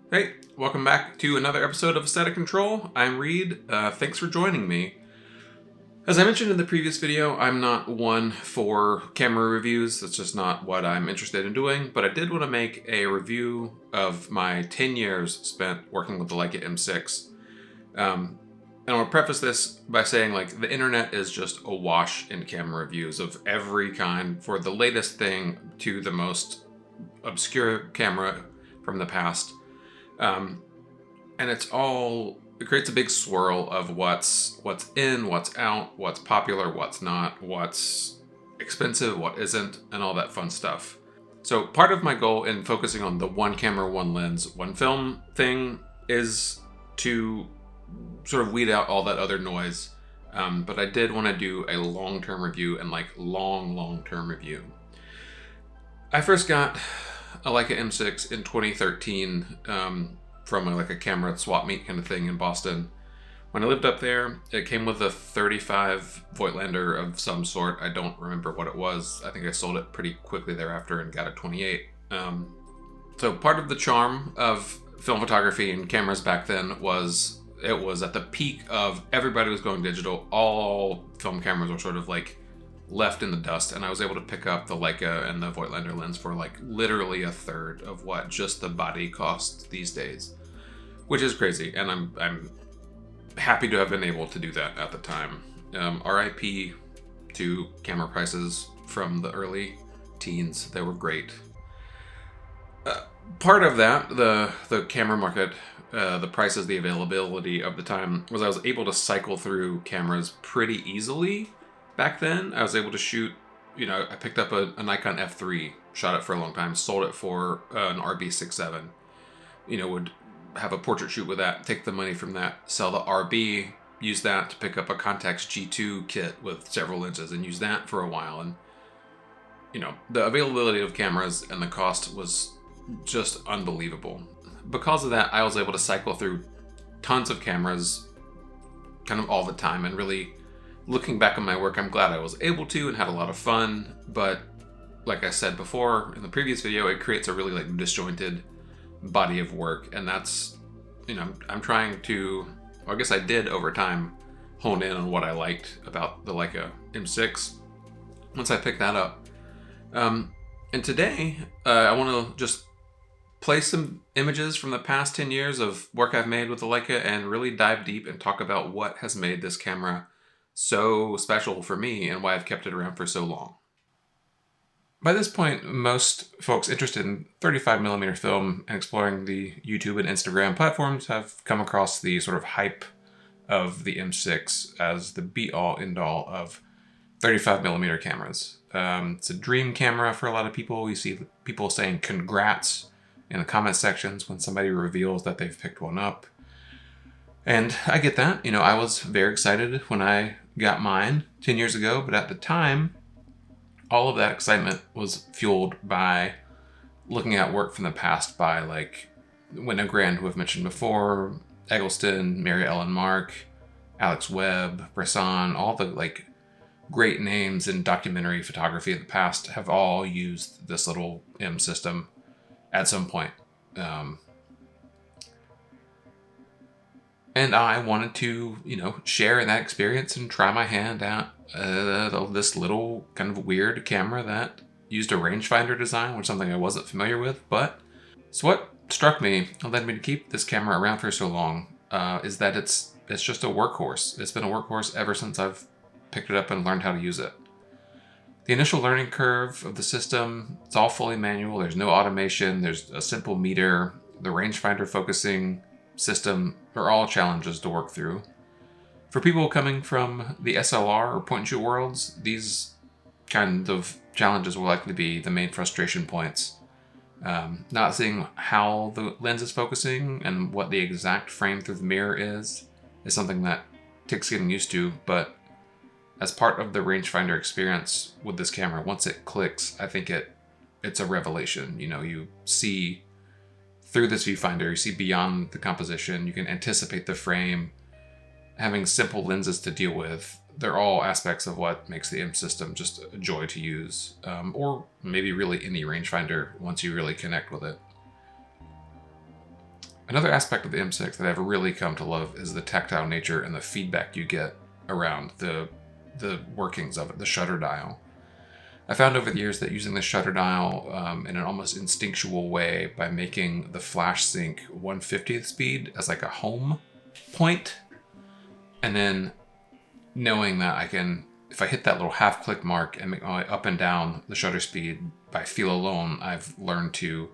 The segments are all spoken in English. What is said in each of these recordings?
Hey, welcome back to another episode of Aesthetic Control. I'm Reed. Thanks for joining me. As I mentioned in the previous video, I'm not one for camera reviews. That's just not what I'm interested in doing, but I did want to make a review of my 10 years spent working with the Leica M6. And I want to preface this by saying, the internet is just awash in camera reviews of every kind, for the latest thing to the most obscure camera from the past. And it creates a big swirl of what's in, what's out, what's popular, what's not, what's expensive, what isn't, and all that fun stuff. So part of my goal in focusing on the one camera, one lens, one film thing is to sort of weed out all that other noise. But I did want to do a long-term review and long-term review. I first got a Leica M6 in 2013 from a camera swap meet kind of thing in Boston. When I lived up there, it came with a 35 Voigtlander of some sort. I don't remember what it was. I think I sold it pretty quickly thereafter and got a 28. So part of the charm of film photography and cameras back then was it was at the peak of everybody was going digital. All film cameras were sort of left in the dust, and I was able to pick up the Leica and the Voigtlander lens for literally a third of what just the body costs these days, which is crazy, and I'm happy to have been able to do that at the time. RIP to camera prices from the early teens. They were great. Part of that, the camera market, the prices, the availability of the time, was I was able to cycle through cameras pretty easily. Back then, I was able to shoot, I picked up a Nikon F3, shot it for a long time, sold it for an RB67. Would have a portrait shoot with that, take the money from that, sell the RB, use that to pick up a Contax G2 kit with several lenses and use that for a while. And, the availability of cameras and the cost was just unbelievable. Because of that, I was able to cycle through tons of cameras kind of all the time, and really, looking back on my work, I'm glad I was able to and had a lot of fun. But like I said before in the previous video, it creates a really disjointed body of work. And that's, I'm trying to, I guess I did over time, hone in on what I liked about the Leica M6 once I picked that up. And today, I want to just play some images from the past 10 years of work I've made with the Leica and really dive deep and talk about what has made this camera so special for me and why I've kept it around for so long. By this point, most folks interested in 35mm film and exploring the YouTube and Instagram platforms have come across the sort of hype of the M6 as the be-all, end-all of 35mm cameras. It's a dream camera for a lot of people. You see people saying congrats in the comment sections when somebody reveals that they've picked one up. And I get that. I was very excited when I got mine 10 years ago, but at the time, all of that excitement was fueled by looking at work from the past by Winna Grand, who I've mentioned before, Eggleston, Mary Ellen Mark, Alex Webb, Bresson, all the great names in documentary photography of the past have all used this little M system at some point. And I wanted to, share in that experience and try my hand at this little kind of weird camera that used a rangefinder design, which is something I wasn't familiar with. So what struck me and led me to keep this camera around for so long is that it's just a workhorse. It's been a workhorse ever since I've picked it up and learned how to use it. The initial learning curve of the system, it's all fully manual. There's no automation. There's a simple meter. The rangefinder focusing system are all challenges to work through. For people coming from the SLR or point and shoot worlds, these kind of challenges will likely be the main frustration points. Not seeing how the lens is focusing and what the exact frame through the mirror is something that takes getting used to, but as part of the rangefinder experience with this camera, once it clicks, I think it's a revelation. You see through this viewfinder, you see beyond the composition, you can anticipate the frame. Having simple lenses to deal with, they're all aspects of what makes the M system just a joy to use, or maybe really any rangefinder once you really connect with it. Another aspect of the M6 that I've really come to love is the tactile nature and the feedback you get around the workings of it, the shutter dial. I found over the years that using the shutter dial in an almost instinctual way by making the flash sync 1/50th speed as like a home point, and then knowing that I can, if I hit that little half click mark and make my way up and down the shutter speed by feel alone, I've learned to,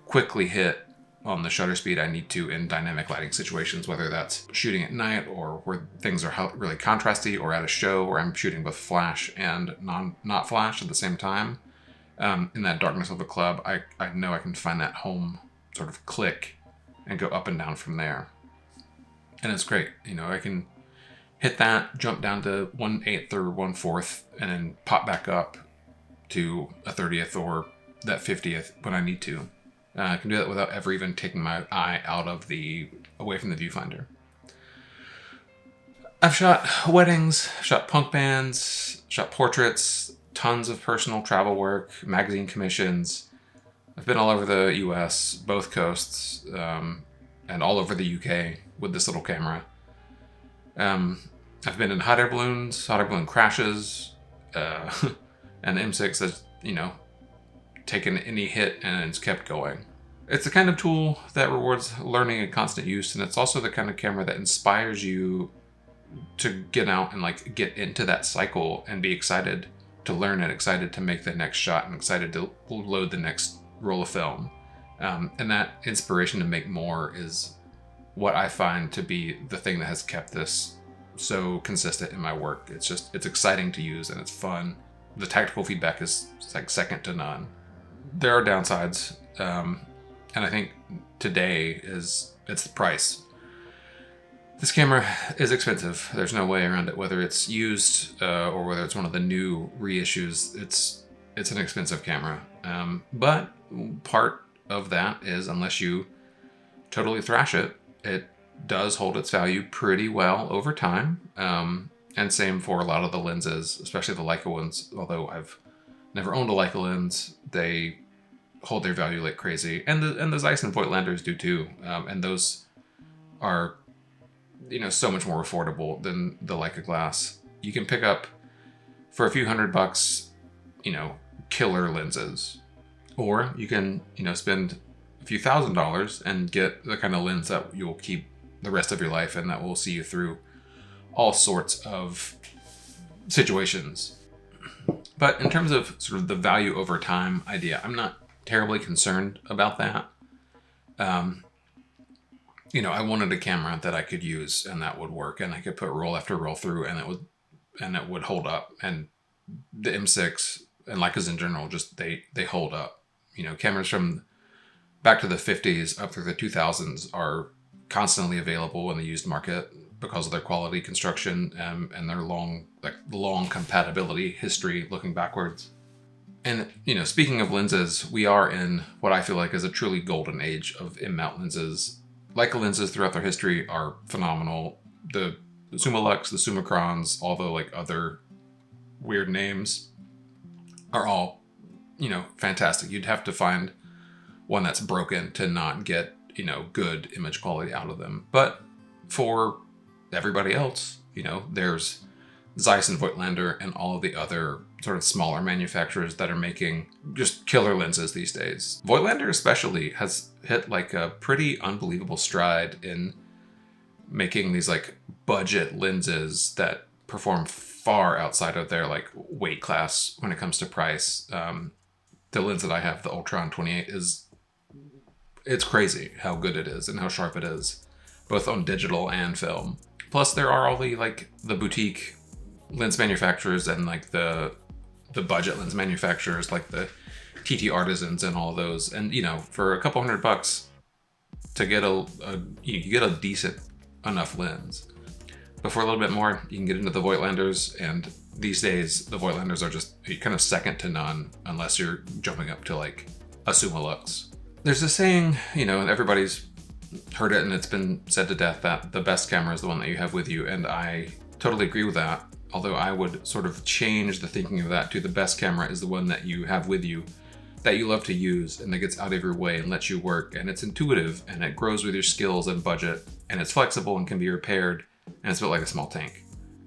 quickly hit on the shutter speed I need to in dynamic lighting situations, whether that's shooting at night or where things are really contrasty, or at a show where I'm shooting both flash and not flash at the same time. In that darkness of the club, I know I can find that home sort of click and go up and down from there. And it's great. I can hit that, jump down to 1/8 or 1/4, and then pop back up to a 30th or that 50th when I need to. I can do that without ever even taking my eye away from the viewfinder. I've shot weddings, shot punk bands, shot portraits, tons of personal travel work, magazine commissions. I've been all over the US, both coasts, and all over the UK with this little camera. I've been in hot air balloons, hot air balloon crashes, and the M6 has, taken any hit and it's kept going. It's the kind of tool that rewards learning and constant use, and it's also the kind of camera that inspires you to get out and get into that cycle and be excited to learn and excited to make the next shot and excited to load the next roll of film. And that inspiration to make more is what I find to be the thing that has kept this so consistent in my work. It's exciting to use and it's fun. The tactical feedback is second to none. There are downsides, and I think today it's the price. This camera is expensive. There's no way around it. Whether it's used or whether it's one of the new reissues, it's an expensive camera. But part of that is, unless you totally thrash it, it does hold its value pretty well over time. And same for a lot of the lenses, especially the Leica ones. Although I've never owned a Leica lens, they hold their value like crazy. And the Zeiss and Voigtlanders do too. And those are, so much more affordable than the Leica glass. You can pick up for a few $100, killer lenses. Or you can, spend a few $1,000s and get the kind of lens that you'll keep the rest of your life and that will see you through all sorts of situations. But in terms of sort of the value over time idea, I'm not terribly concerned about that. I wanted a camera that I could use and that would work, and I could put roll after roll through, and it would hold up. And the M6 and Leicas in general, just they hold up. Cameras from back to the 50s up through the 2000s are constantly available in the used market because of their quality construction and their long compatibility history looking backwards. And, speaking of lenses, we are in what I feel like is a truly golden age of in-mount lenses. Leica lenses throughout their history are phenomenal. The Summilux, the Summicrons, all the other weird names are all, fantastic. You'd have to find one that's broken to not get, good image quality out of them. But for everybody else, there's Zeiss and Voigtlander and all of the other sort of smaller manufacturers that are making just killer lenses these days. Voigtlander especially has hit a pretty unbelievable stride in making these budget lenses that perform far outside of their weight class when it comes to price. The lens that I have, the Ultron 28, it's crazy how good it is and how sharp it is, both on digital and film. Plus there are all the boutique lens manufacturers and the budget lens manufacturers like the TT Artisans and all those. And for a couple $100 to get you get a decent enough lens. But for a little bit more, you can get into the Voigtlanders, and these days the Voigtlanders are just kind of second to none unless you're jumping up to a Summilux. There's a saying, and everybody's heard it and it's been said to death, that the best camera is the one that you have with you, and I totally agree with that. Although I would sort of change the thinking of that to the best camera is the one that you have with you that you love to use and that gets out of your way and lets you work, and it's intuitive and it grows with your skills and budget, and it's flexible and can be repaired, and it's built like a small tank.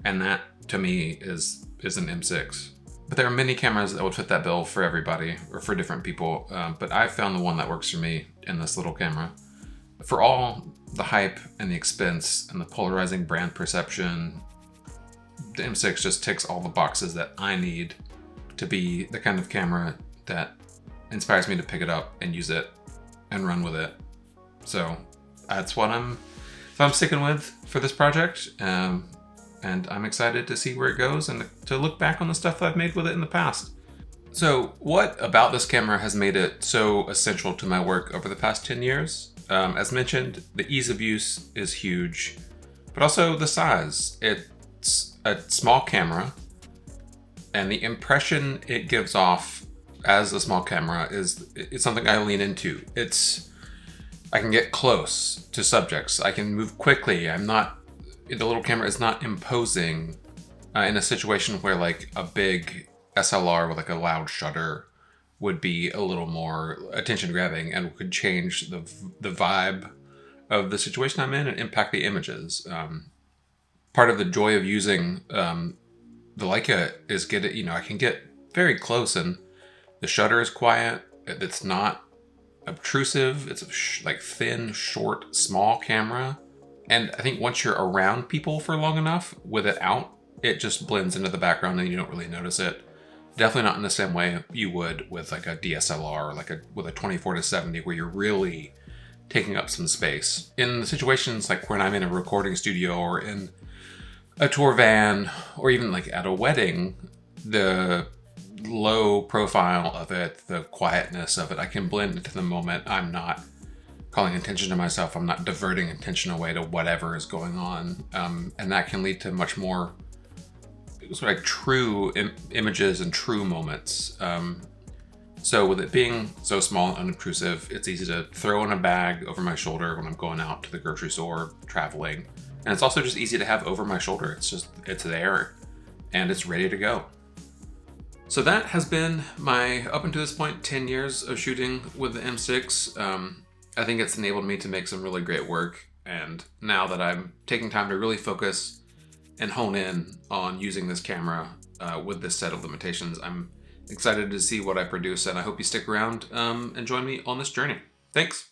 And that, to me, is an M6. But there are many cameras that would fit that bill for everybody, or for different people, but I found the one that works for me in this little camera. For all the hype and the expense and the polarizing brand perception, the M6 just ticks all the boxes that I need to be the kind of camera that inspires me to pick it up and use it and run with it. So that's what I'm sticking with for this project. And I'm excited to see where it goes and to look back on the stuff that I've made with it in the past. So what about this camera has made it so essential to my work over the past 10 years? As mentioned, the ease of use is huge, but also the size. It's a small camera, and the impression it gives off as a small camera it's something I lean into. I can get close to subjects. I can move quickly. The little camera is not imposing in a situation where like a big SLR with like a loud shutter would be a little more attention grabbing and could change the vibe of the situation I'm in and impact the images. Part of the joy of using the Leica is I can get very close and the shutter is quiet. It's not obtrusive. It's like thin, short, small camera. And I think once you're around people for long enough with it out, it just blends into the background and you don't really notice it. Definitely not in the same way you would with like a DSLR or with a 24-70 where you're really taking up some space. In the situations like when I'm in a recording studio or in a tour van or even like at a wedding, the low profile of it, the quietness of it, I can blend into the moment. I'm not calling attention to myself. I'm not diverting attention away to whatever is going on. And that can lead to much more sort of like true images and true moments. So with it being so small and unobtrusive, it's easy to throw in a bag over my shoulder when I'm going out to the grocery store, traveling. And it's also just easy to have over my shoulder. It's there and it's ready to go. So that has been my, up until this point, 10 years of shooting with the M6. I think it's enabled me to make some really great work. And now that I'm taking time to really focus and hone in on using this camera with this set of limitations, I'm excited to see what I produce, and I hope you stick around and join me on this journey. Thanks.